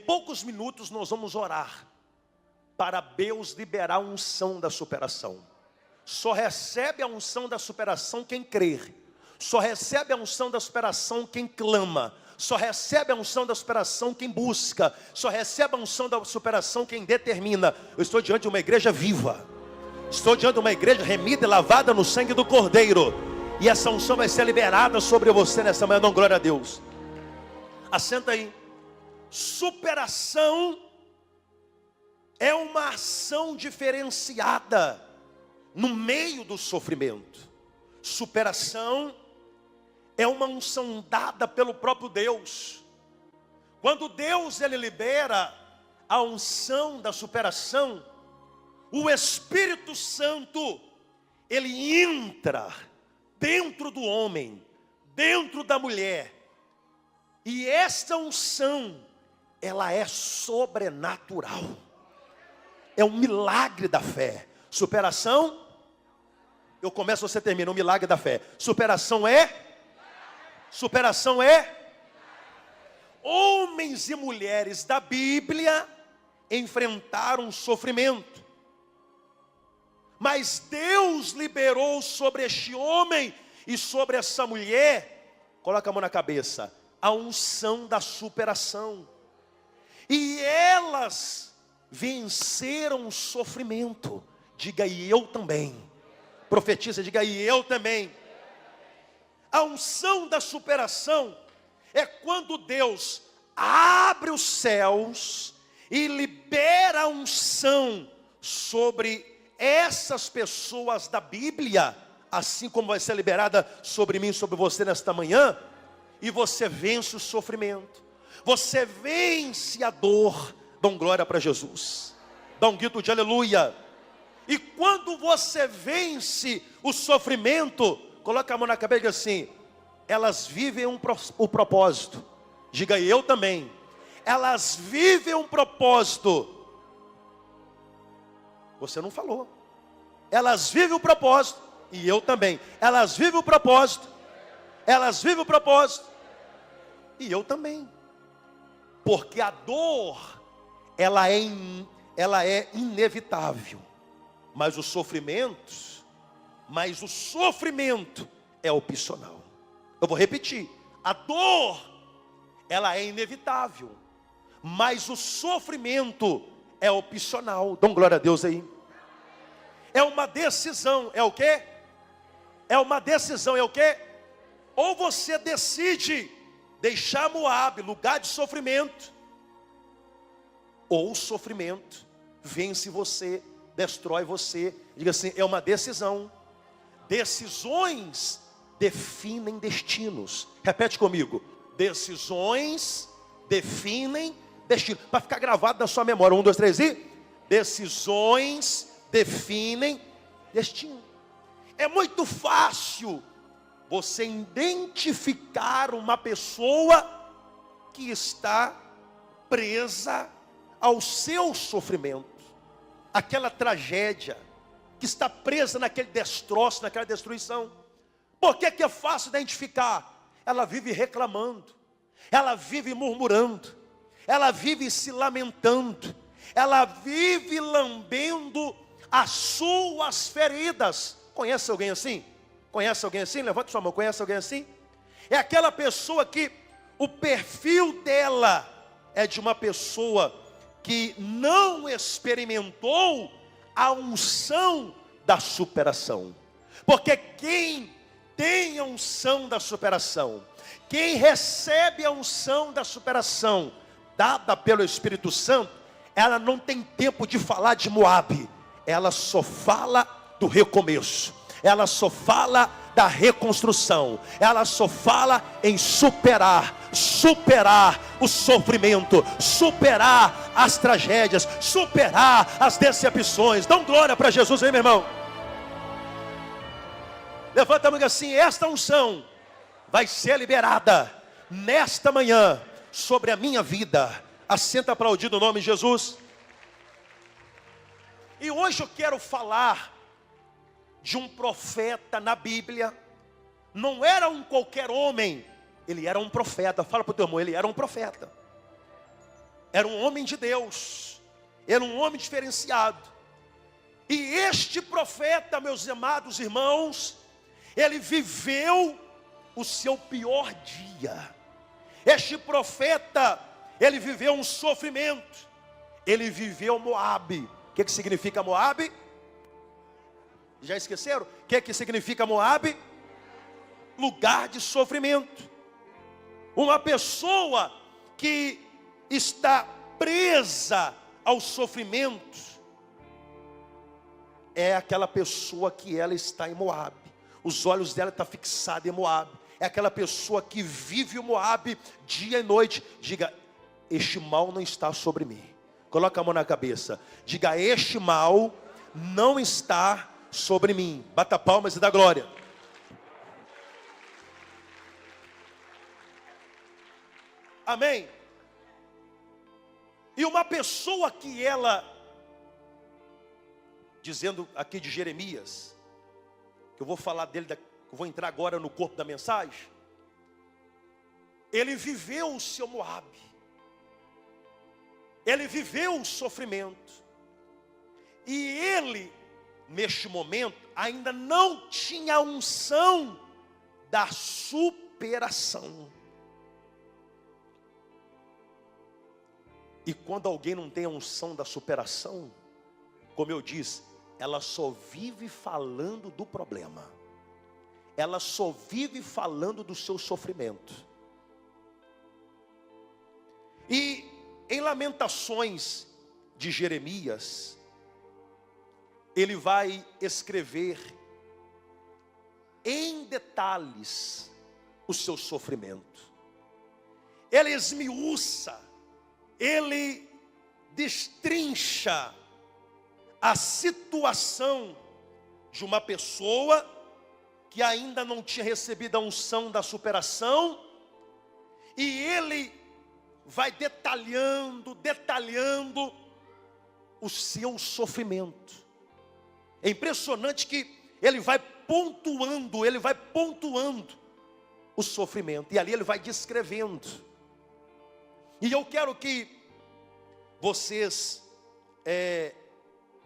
Poucos minutos nós vamos orar para Deus liberar a unção da superação. Só recebe a unção da superação quem crer. Só recebe a unção da superação quem clama. Só recebe a unção da superação quem busca. Só recebe a unção da superação quem determina. Eu estou diante de uma igreja viva. Estou diante de uma igreja remida e lavada no sangue do Cordeiro. E essa unção vai ser liberada sobre você nessa manhã. Dá glória a Deus. Assenta aí. Superação é uma ação diferenciada no meio do sofrimento. Superação é uma unção dada pelo próprio Deus. Quando Deus ele libera a unção da superação, o Espírito Santo ele entra dentro do homem, dentro da mulher. E esta unção ela é sobrenatural. É um milagre da fé. Superação, eu começo, você termina, um milagre da fé. Superação é homens e mulheres da Bíblia enfrentaram sofrimento. Mas Deus liberou sobre este homem e sobre essa mulher, coloca a mão na cabeça, a unção da superação. E elas venceram o sofrimento. Diga, e eu também. Profetiza, diga, e eu também. A unção da superação é quando Deus abre os céus e libera a unção sobre essas pessoas da Bíblia, assim como vai ser liberada sobre mim e sobre você nesta manhã, e você vence o sofrimento. Você vence a dor. Dão glória para Jesus. Dá um grito de aleluia. E quando você vence o sofrimento, coloca a mão na cabeça e diga assim: elas vivem o propósito. Diga, e eu também. Elas vivem um propósito. Você não falou. Elas vivem o propósito. E eu também. Elas vivem o propósito. Elas vivem o propósito. E eu também. Porque a dor, ela é inevitável. Mas o sofrimento é opcional. Eu vou repetir. A dor, ela é inevitável. Mas o sofrimento é opcional. Dão glória a Deus aí. É uma decisão. É o quê? É uma decisão. É o quê? Ou você decide deixar Moabe, lugar de sofrimento, ou o sofrimento vence você, destrói você. Diga assim, é uma decisão. Decisões definem destinos. Repete comigo. Decisões definem destino. Para ficar gravado na sua memória. 1, 2, 3 e... Decisões definem destino. É muito fácil você identificar uma pessoa que está presa ao seu sofrimento, aquela tragédia, que está presa naquele destroço, naquela destruição. Por que é fácil identificar? Ela vive reclamando, ela vive murmurando, ela vive se lamentando, ela vive lambendo as suas feridas. Conhece alguém assim? Conhece alguém assim? Levante sua mão. Conhece alguém assim? É aquela pessoa que o perfil dela é de uma pessoa que não experimentou a unção da superação. Porque quem tem a unção da superação, quem recebe a unção da superação dada pelo Espírito Santo, ela não tem tempo de falar de Moabe. Ela só fala do recomeço. Ela só fala da reconstrução. Ela só fala em superar o sofrimento, superar as tragédias, superar as decepções. Dão glória para Jesus aí, meu irmão. Levanta a mão assim: esta unção vai ser liberada nesta manhã sobre a minha vida. Assenta aplaudido o nome de Jesus. E hoje eu quero falar de um profeta na Bíblia. Não era um qualquer homem, ele era um profeta. Fala para o teu irmão, ele era um profeta. era um homem de Deus, era um homem diferenciado. E este profeta, meus amados irmãos, ele viveu o seu pior dia. Este profeta, ele viveu um sofrimento. Ele viveu Moabe. O que significa Moabe? Já esqueceram? O que significa Moabe? Lugar de sofrimento. Uma pessoa que está presa ao sofrimento é aquela pessoa que ela está em Moabe. Os olhos dela estão fixados em Moabe. É aquela pessoa que vive o Moabe dia e noite. Diga, este mal não está sobre mim. Coloca a mão na cabeça. Diga, este mal não está sobre mim. Bata palmas e dá glória. Amém. E uma pessoa que ela, dizendo aqui de Jeremias, que eu vou falar dele, eu vou entrar agora no corpo da mensagem. Ele viveu o seu Moabe. Ele viveu o sofrimento. E ele, neste momento, ainda não tinha a unção da superação. E quando alguém não tem a unção da superação, como eu disse, ela só vive falando do problema. Ela só vive falando do seu sofrimento. E em Lamentações de Jeremias, ele vai escrever em detalhes o seu sofrimento. Ele esmiuça, ele destrincha a situação de uma pessoa que ainda não tinha recebido a unção da superação, e ele vai detalhando o seu sofrimento. É impressionante que ele vai pontuando o sofrimento, e ali ele vai descrevendo. E eu quero que vocês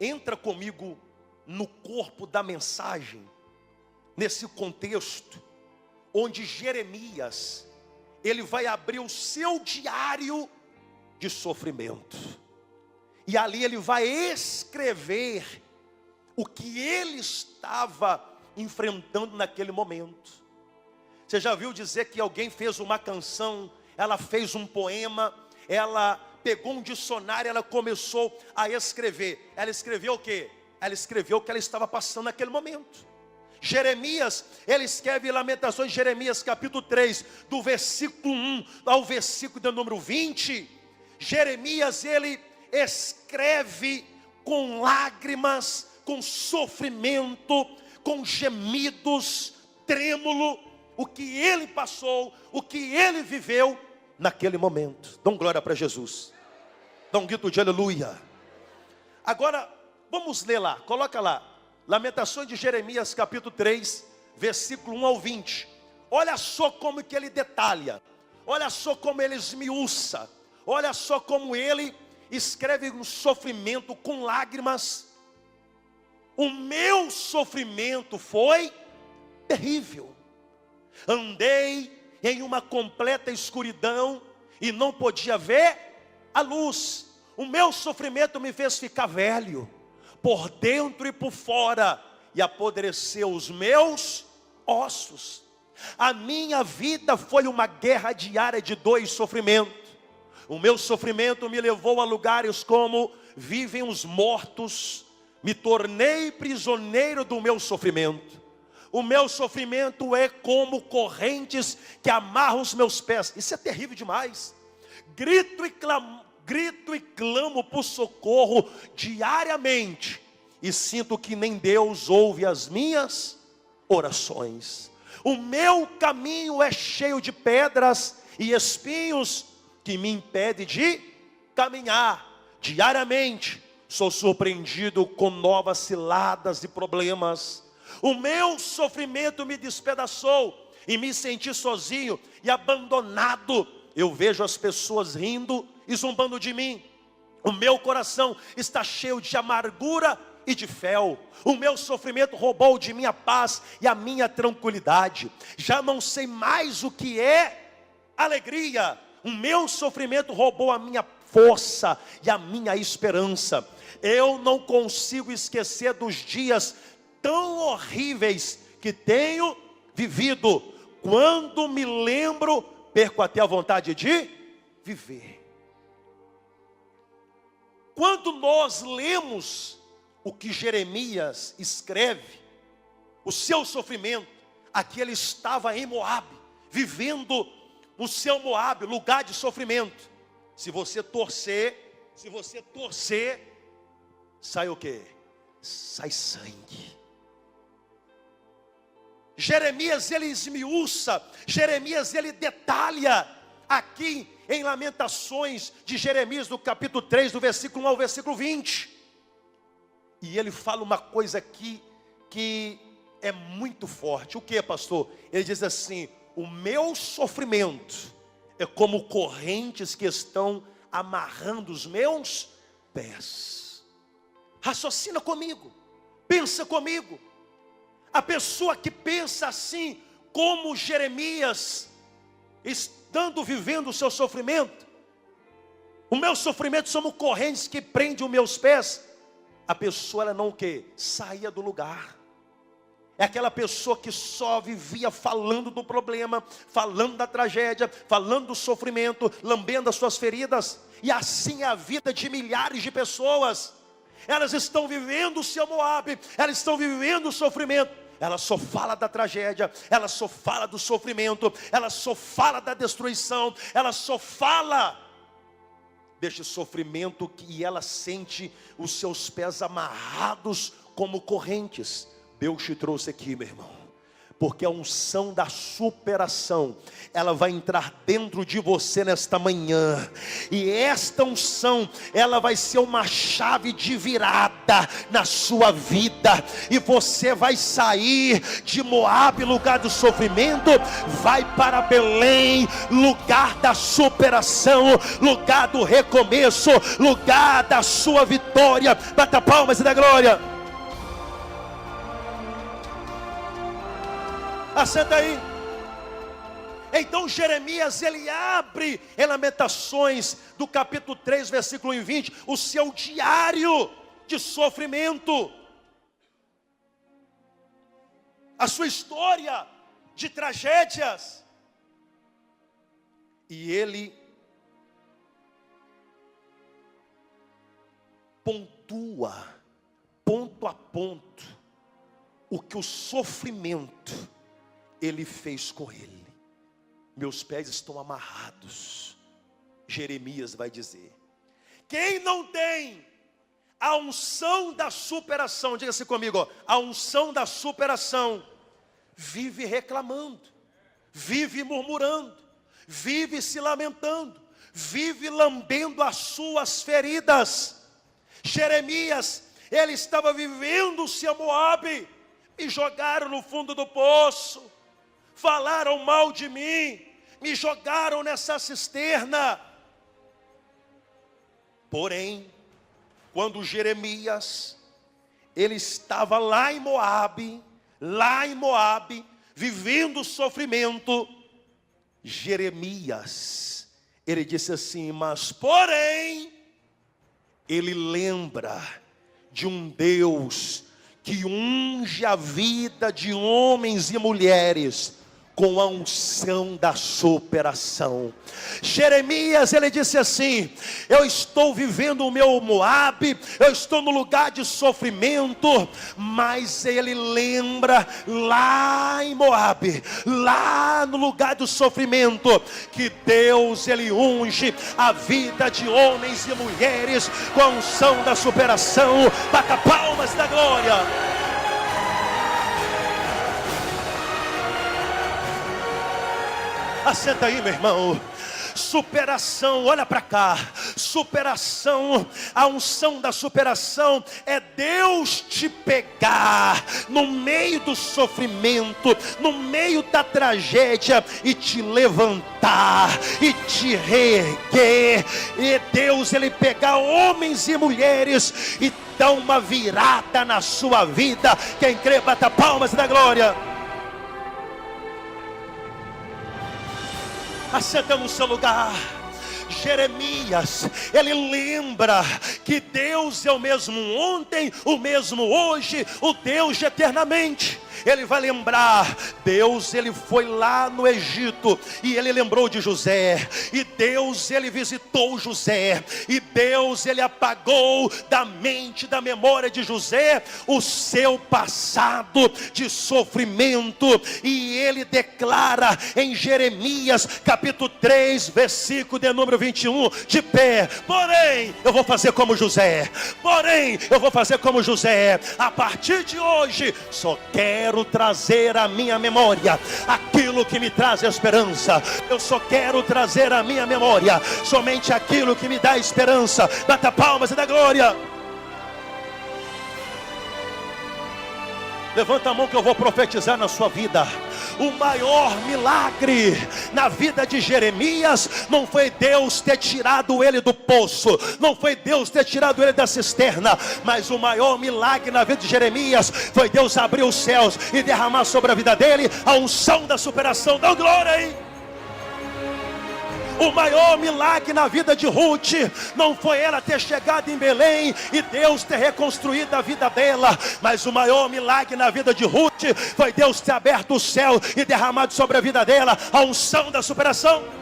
entrem comigo no corpo da mensagem, nesse contexto, onde Jeremias, ele vai abrir o seu diário de sofrimento. E ali ele vai escrever o que ele estava enfrentando naquele momento. Você já viu dizer que alguém fez uma canção, ela fez um poema, ela pegou um dicionário, ela começou a escrever. Ela escreveu o quê? Ela escreveu o que ela estava passando naquele momento. Jeremias, ele escreve Lamentações de Jeremias capítulo 3, do versículo 1 ao versículo de número 20. Jeremias, ele escreve com lágrimas, com sofrimento, com gemidos, trêmulo, o que ele passou, o que ele viveu naquele momento. Dão glória para Jesus. Dá um grito de aleluia. Agora, vamos ler lá, coloca lá. Lamentações de Jeremias capítulo 3, versículo 1 ao 20. Olha só como que ele detalha. Olha só como ele esmiuça. Olha só como ele escreve um sofrimento com lágrimas. O meu sofrimento foi terrível. Andei em uma completa escuridão e não podia ver a luz. O meu sofrimento me fez ficar velho, por dentro e por fora, e apodreceu os meus ossos. A minha vida foi uma guerra diária de dor e sofrimento. O meu sofrimento me levou a lugares como vivem os mortos. Me tornei prisioneiro do meu sofrimento. O meu sofrimento é como correntes que amarram os meus pés. Isso é terrível demais. Grito e clamo por socorro diariamente, e sinto que nem Deus ouve as minhas orações. O meu caminho é cheio de pedras e espinhos que me impedem de caminhar. Diariamente sou surpreendido com novas ciladas e problemas. O meu sofrimento me despedaçou e me senti sozinho e abandonado. Eu vejo as pessoas rindo e zombando de mim. O meu coração está cheio de amargura e de fel. O meu sofrimento roubou de mim a paz e a minha tranquilidade. Já não sei mais o que é alegria. O meu sofrimento roubou a minha força e a minha esperança. Eu não consigo esquecer dos dias tão horríveis que tenho vivido. Quando me lembro, perco até a vontade de viver. Quando nós lemos o que Jeremias escreve, o seu sofrimento, aqui ele estava em Moabe, vivendo o seu Moabe, lugar de sofrimento. Se você torcer, sai o quê? Sai sangue. Jeremias ele esmiuça, Jeremias ele detalha aqui em Lamentações de Jeremias, no capítulo 3, do versículo 1 ao versículo 20. E ele fala uma coisa aqui que é muito forte. O que, pastor? Ele diz assim: o meu sofrimento é como correntes que estão amarrando os meus pés. Raciocina comigo, pensa comigo. A pessoa que pensa assim, como Jeremias, estando vivendo o seu sofrimento, o meu sofrimento são correntes que prendem os meus pés. A pessoa ela não o quê? Saía do lugar. É aquela pessoa que só vivia falando do problema, falando da tragédia, falando do sofrimento, lambendo as suas feridas. E assim é a vida de milhares de pessoas. Elas estão vivendo o seu Moabe, elas estão vivendo o sofrimento. Ela só fala da tragédia, ela só fala do sofrimento, ela só fala da destruição, ela só fala deste sofrimento que ela sente os seus pés amarrados como correntes. Deus te trouxe aqui, meu irmão, porque a unção da superação, ela vai entrar dentro de você nesta manhã, e esta unção, ela vai ser uma chave de virada na sua vida, e você vai sair de Moabe, lugar do sofrimento, vai para Belém, lugar da superação, lugar do recomeço, lugar da sua vitória. Bata palmas e dá glória. Assenta aí. Então Jeremias ele abre em Lamentações do capítulo 3, versículo 1 e 20, o seu diário de sofrimento, a sua história de tragédias. E ele pontua, ponto a ponto, o que o sofrimento ele fez com ele. Meus pés estão amarrados. Jeremias vai dizer: quem não tem a unção da superação, diga assim comigo, ó, a unção da superação, vive reclamando, vive murmurando, vive se lamentando, vive lambendo as suas feridas. Jeremias, ele estava vivendo o seu Moabe. Me jogaram no fundo do poço, falaram mal de mim, me jogaram nessa cisterna. Porém, quando Jeremias, ele estava lá em Moabe, vivendo o sofrimento, Jeremias, ele disse assim: mas porém, ele lembra de um Deus que unge a vida de homens e mulheres com a unção da superação. Jeremias, ele disse assim: eu estou vivendo o meu Moabe, eu estou no lugar de sofrimento, mas ele lembra lá em Moabe, lá no lugar do sofrimento, que Deus ele unge a vida de homens e mulheres com a unção da superação. Bata palmas da glória. Assenta aí, meu irmão. Superação, olha para cá. Superação, a unção da superação é Deus te pegar no meio do sofrimento, no meio da tragédia e te levantar e te reerguer. E Deus, Ele pegar homens e mulheres e dar uma virada na sua vida. Quem crê, bata palmas da glória. Assenta no seu lugar. Jeremias, ele lembra que Deus é o mesmo ontem, o mesmo hoje, o Deus de eternamente. Ele vai lembrar, Deus, ele foi lá no Egito e ele lembrou de José, e Deus, ele visitou José, e Deus, ele apagou da mente, da memória de José o seu passado de sofrimento, e ele declara em Jeremias capítulo 3, versículo de número 21, de pé: porém eu vou fazer como José, porém eu vou fazer como José, a partir de hoje só quero trazer à minha memória aquilo que me traz esperança. Eu só quero trazer à minha memória somente aquilo que me dá esperança. Bata palmas e dá glória. Levanta a mão que eu vou profetizar na sua vida. O maior milagre na vida de Jeremias não foi Deus ter tirado ele do poço, não foi Deus ter tirado ele da cisterna, mas o maior milagre na vida de Jeremias foi Deus abrir os céus e derramar sobre a vida dele a unção da superação. Dá glória aí. O maior milagre na vida de Ruth não foi ela ter chegado em Belém e Deus ter reconstruído a vida dela, mas o maior milagre na vida de Ruth foi Deus ter aberto o céu e derramado sobre a vida dela a unção da superação.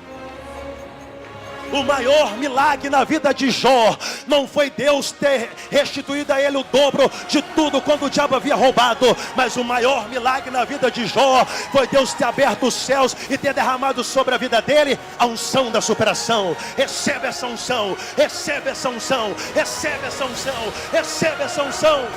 O maior milagre na vida de Jó não foi Deus ter restituído a ele o dobro de tudo quando o diabo havia roubado, mas o maior milagre na vida de Jó foi Deus ter aberto os céus e ter derramado sobre a vida dele a unção da superação. Recebe essa unção, recebe essa unção, recebe essa unção, recebe essa unção.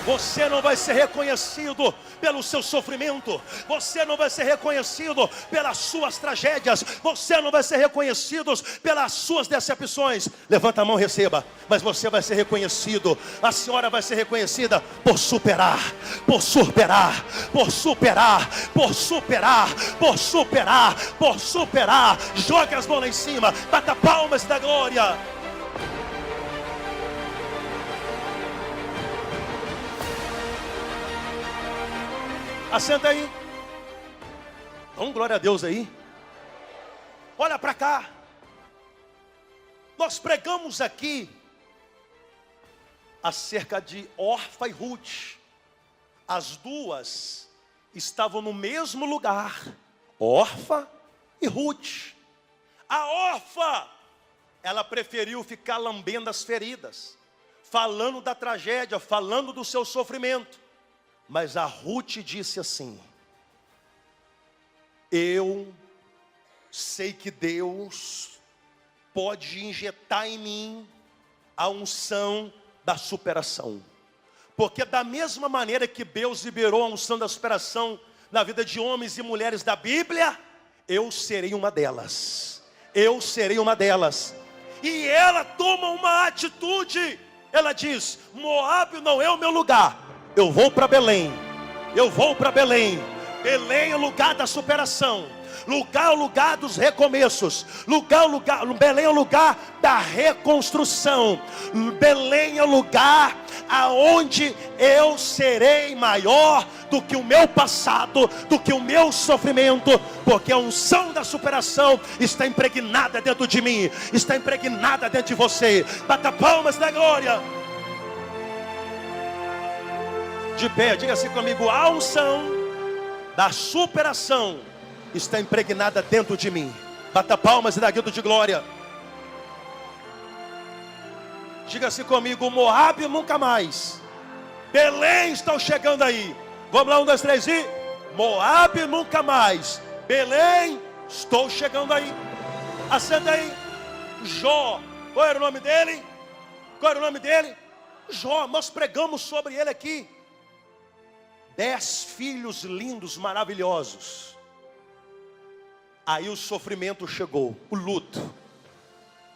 Você não vai ser reconhecido pelo seu sofrimento, você não vai ser reconhecido pelas suas tragédias, você não vai ser reconhecido pelas suas decepções. Levanta a mão, receba. Mas você vai ser reconhecido, a senhora vai ser reconhecida por superar, por superar, por superar, por superar, por superar, por superar. Joga as mãos lá em cima, bata palmas da glória. Assenta aí. Dá um glória a Deus aí. Olha para cá. Nós pregamos aqui acerca de Orfa e Ruth. As duas estavam no mesmo lugar, Orfa e Ruth. A Orfa, ela preferiu ficar lambendo as feridas, falando da tragédia, falando do seu sofrimento. Mas a Ruth disse assim: eu sei que Deus pode injetar em mim a unção da superação. Porque da mesma maneira que Deus liberou a unção da superação na vida de homens e mulheres da Bíblia, eu serei uma delas. Eu serei uma delas. E ela toma uma atitude. Ela diz: Moabe não é o meu lugar. Eu vou para Belém, eu vou para Belém. Belém é o lugar da superação, lugar é o lugar dos recomeços, Belém é o lugar da reconstrução, Belém é o lugar aonde eu serei maior do que o meu passado, do que o meu sofrimento, porque a unção da superação está impregnada dentro de mim, está impregnada dentro de você. Bata palmas da glória. De pé, diga assim comigo: a unção da superação está impregnada dentro de mim. Bata palmas e dá grito de glória. Diga assim comigo: Moabe nunca mais. Belém está chegando aí. Vamos lá, 1, 2, 3 e... Moabe nunca mais. Belém, estou chegando aí. Acenda aí. Jó, qual era o nome dele? Qual era o nome dele? Jó, nós pregamos sobre ele aqui. 10 filhos lindos, maravilhosos. Aí o sofrimento chegou, o luto.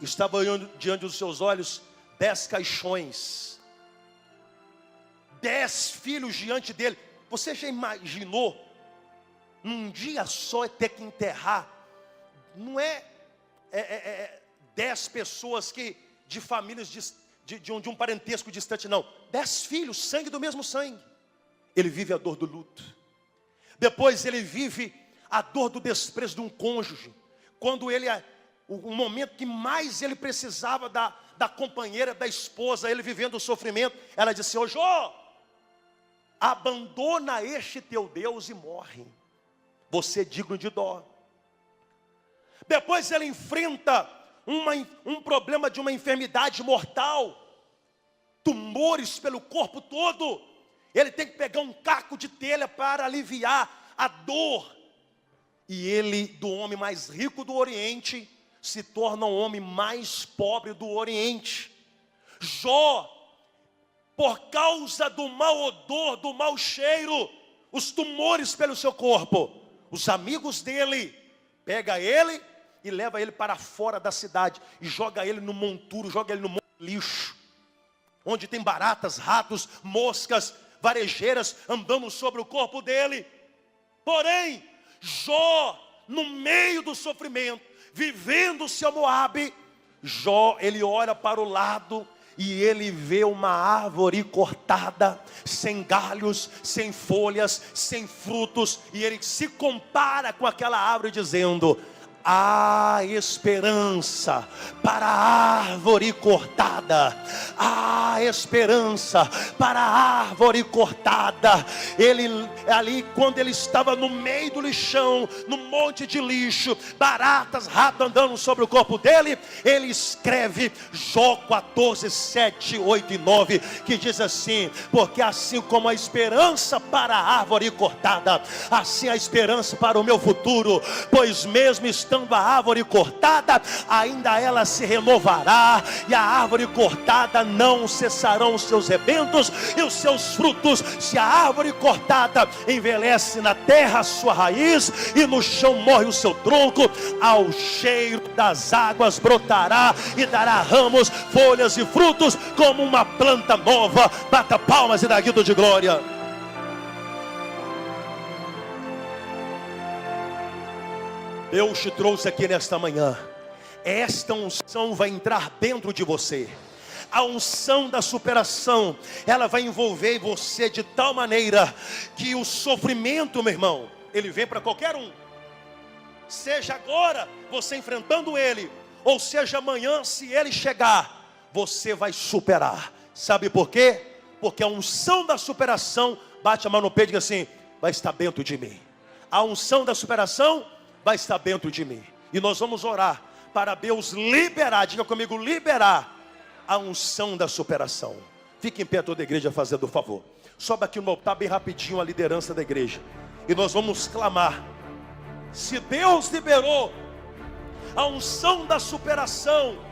Estava diante dos seus olhos 10 caixões, 10 filhos diante dele. Você já imaginou, num dia só ter que enterrar? Não é 10 pessoas que, de famílias de um parentesco distante, não. 10 filhos, sangue do mesmo sangue. Ele vive a dor do luto. Depois ele vive a dor do desprezo de um cônjuge. Quando o momento que mais ele precisava da companheira, da esposa, ele vivendo o sofrimento, ela disse: ô Jó, abandona este teu Deus e morre. Você é digno de dó. Depois ele enfrenta um problema de uma enfermidade mortal, tumores pelo corpo todo. Ele tem que pegar um caco de telha para aliviar a dor. E ele, do homem mais rico do Oriente, se torna o homem mais pobre do Oriente. Jó, por causa do mau odor, do mau cheiro, os tumores pelo seu corpo, os amigos dele pega ele e leva ele para fora da cidade e joga ele no monturo, joga ele no monte de lixo, onde tem baratas, ratos, moscas, varejeiras andando sobre o corpo dele. Porém, Jó, no meio do sofrimento, vivendo o seu Moabe, Jó, ele olha para o lado e ele vê uma árvore cortada, sem galhos, sem folhas, sem frutos, e ele se compara com aquela árvore dizendo: há esperança para a árvore cortada, há esperança para a árvore cortada. Ele ali, quando ele estava no meio do lixão, no monte de lixo, baratas, ratos andando sobre o corpo dele, ele escreve Jó 14, 7, 8 e 9, que diz assim: porque assim como a esperança para a árvore cortada, assim a esperança para o meu futuro, pois mesmo estando a árvore cortada, ainda ela se renovará, e a árvore cortada não cessarão os seus rebentos e os seus frutos. Se a árvore cortada envelhece na terra a sua raiz, e no chão morre o seu tronco, ao cheiro das águas brotará e dará ramos, folhas e frutos como uma planta nova. Bata palmas e dá grito de glória. Deus te trouxe aqui nesta manhã. Esta unção vai entrar dentro de você. A unção da superação, ela vai envolver você de tal maneira que o sofrimento, meu irmão, ele vem para qualquer um. Seja agora você enfrentando ele, ou seja amanhã, se ele chegar, você vai superar. Sabe por quê? Porque a unção da superação, bate a mão no peito e diga assim: vai estar dentro de mim. A unção da superação vai estar dentro de mim. E nós vamos orar para Deus liberar, diga comigo, liberar a unção da superação. Fique em pé toda a igreja fazendo o favor. Sobe aqui no altar bem rapidinho a liderança da igreja. E nós vamos clamar. Se Deus liberou a unção da superação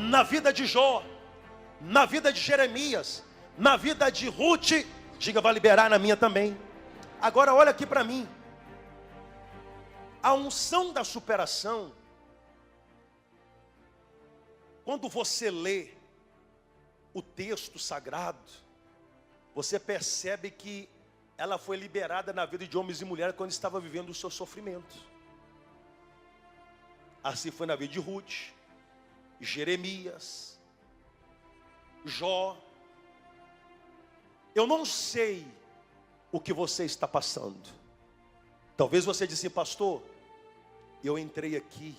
na vida de Jó, na vida de Jeremias, na vida de Ruth, diga, vai liberar na minha também. Agora olha aqui para mim. A unção da superação, quando você lê o texto sagrado, você percebe que ela foi liberada na vida de homens e mulheres quando estava vivendo o seu sofrimento. Assim foi na vida de Ruth, Jeremias, Jó. Eu não sei o que você está passando. Talvez você disse: pastor, eu entrei aqui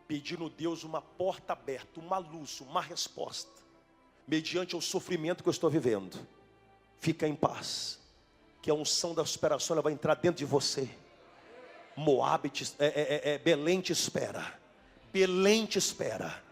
pedindo a Deus uma porta aberta, uma luz, uma resposta, mediante o sofrimento que eu estou vivendo. Fica em paz, que a unção da superação ela vai entrar dentro de você. Moabe, Belém te espera. Belém te espera.